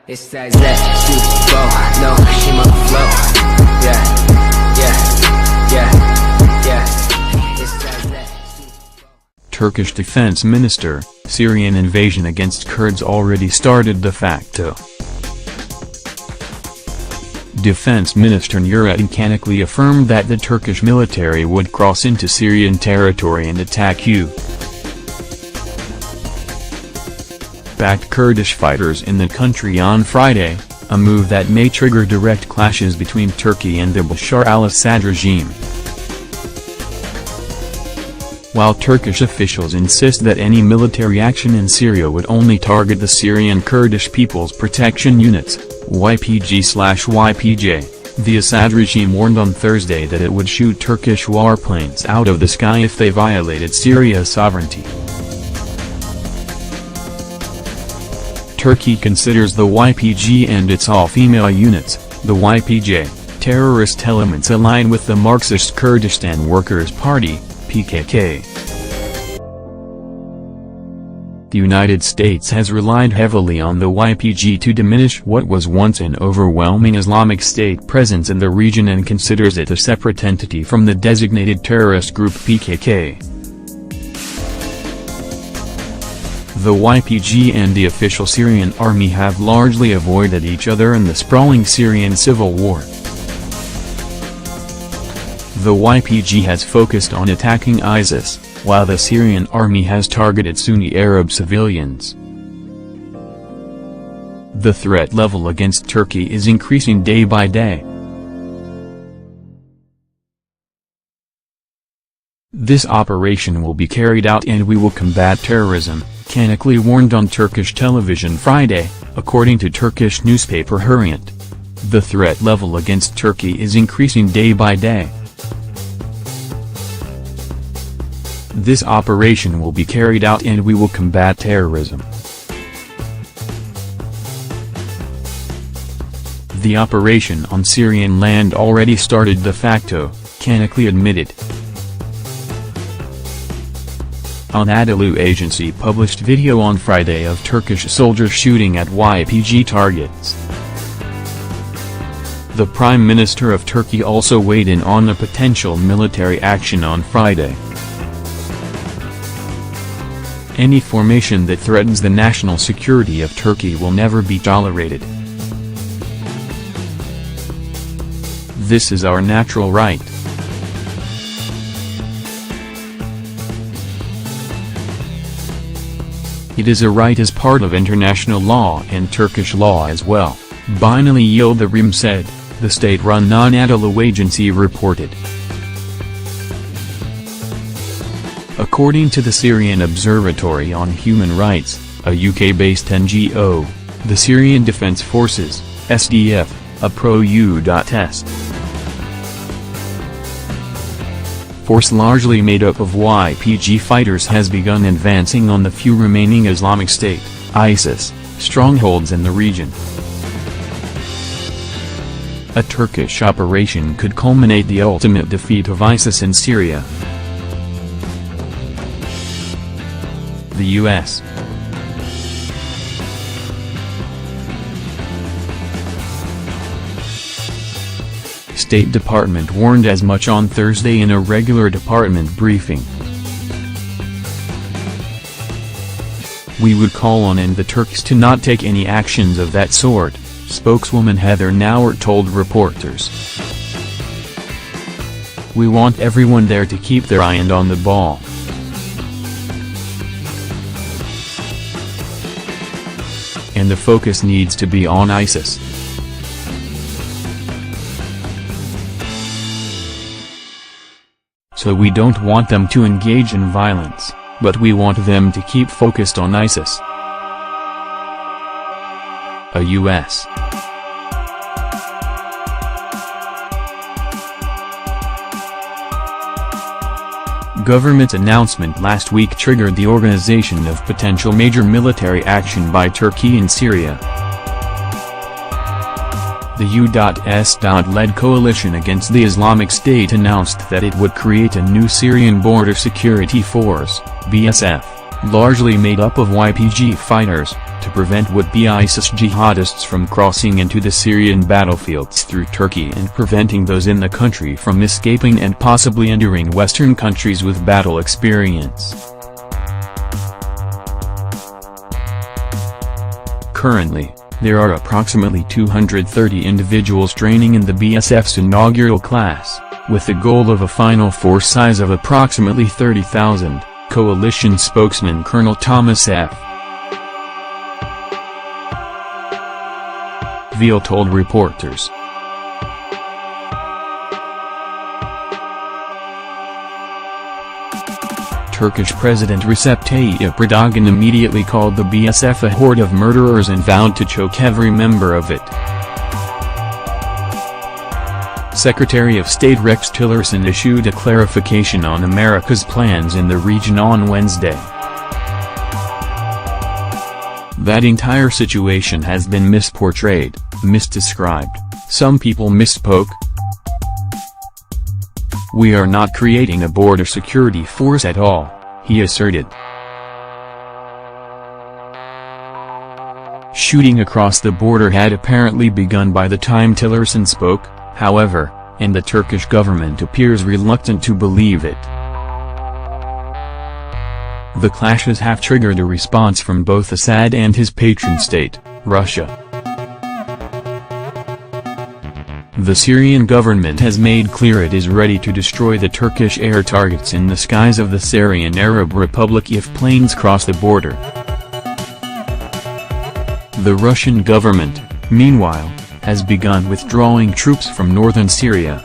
It's that flow, no, she my flow. Yeah. It's that Turkish Defense Minister, Syrian invasion against Kurds already started de facto. Defense Minister Nurettin Canikli affirmed that the Turkish military would cross into Syrian territory and attack backed Kurdish fighters in the country on Friday, a move that may trigger direct clashes between Turkey and the Bashar al-Assad regime. While Turkish officials insist that any military action in Syria would only target the Syrian Kurdish People's Protection Units, YPG/YPJ, the Assad regime warned on Thursday that it would shoot Turkish warplanes out of the sky if they violated Syria's sovereignty. Turkey considers the YPG and its all-female units, the YPJ, terrorist elements aligned with the Marxist Kurdistan Workers' Party, PKK. The United States has relied heavily on the YPG to diminish what was once an overwhelming Islamic State presence in the region and considers it a separate entity from the designated terrorist group PKK. The YPG and the official Syrian army have largely avoided each other in the sprawling Syrian civil war. The YPG has focused on attacking ISIS, while the Syrian army has targeted Sunni Arab civilians. The threat level against Turkey is increasing day by day. This operation will be carried out and we will combat terrorism, Canikli warned on Turkish television Friday, according to Turkish newspaper Hürriyet. The threat level against Turkey is increasing day by day. This operation will be carried out and we will combat terrorism. The operation on Syrian land already started de facto, Canikli admitted. Anadolu agency published video on Friday of Turkish soldiers shooting at YPG targets. The Prime Minister of Turkey also weighed in on a potential military action on Friday. Any formation that threatens the national security of Turkey will never be tolerated. This is our natural right. It is a right as part of international law and Turkish law as well, Binali Yildirim said, the state-run Anadolu agency reported. According to the Syrian Observatory on Human Rights, a UK-based NGO, the Syrian Defense Forces, SDF, a pro-U.S. force largely made up of YPG fighters has begun advancing on the few remaining Islamic State, ISIS, strongholds in the region. A Turkish operation could culminate the ultimate defeat of ISIS in Syria. The U.S. State Department warned as much on Thursday in a regular department briefing. We would call on the Turks to not take any actions of that sort, spokeswoman Heather Nauert told reporters. We want everyone there to keep their eye on the ball. And the focus needs to be on ISIS. So we don't want them to engage in violence, but we want them to keep focused on ISIS. A U.S. government announcement last week triggered the organization of potential major military action by Turkey in Syria. The U.S.-led coalition against the Islamic State announced that it would create a new Syrian Border Security Force, BSF, largely made up of YPG fighters, to prevent would-be ISIS jihadists from crossing into the Syrian battlefields through Turkey and preventing those in the country from escaping and possibly entering Western countries with battle experience. Currently, there are approximately 230 individuals training in the BSF's inaugural class, with the goal of a final force size of approximately 30,000, coalition spokesman Colonel Thomas F. Veal told reporters. Turkish President Recep Tayyip Erdogan immediately called the BSF a horde of murderers and vowed to choke every member of it. Secretary of State Rex Tillerson issued a clarification on America's plans in the region on Wednesday. That entire situation has been misportrayed, misdescribed, some people misspoke. We are not creating a border security force at all, he asserted. Shooting across the border had apparently begun by the time Tillerson spoke, however, and the Turkish government appears reluctant to believe it. The clashes have triggered a response from both Assad and his patron state, Russia. The Syrian government has made clear it is ready to destroy the Turkish air targets in the skies of the Syrian Arab Republic if planes cross the border. The Russian government, meanwhile, has begun withdrawing troops from northern Syria.